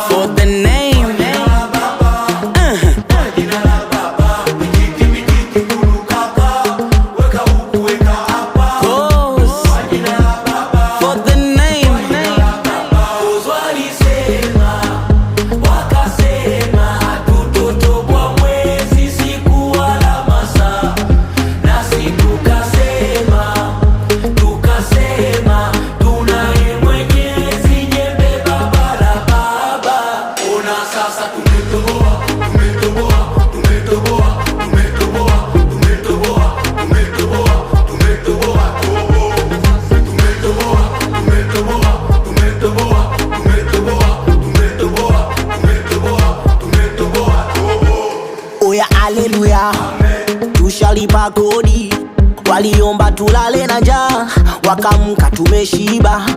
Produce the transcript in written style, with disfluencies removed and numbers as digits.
For the name, oya haleluya, tushalipa kodi, waliomba tulale na njaa, wakamka tumeshiba.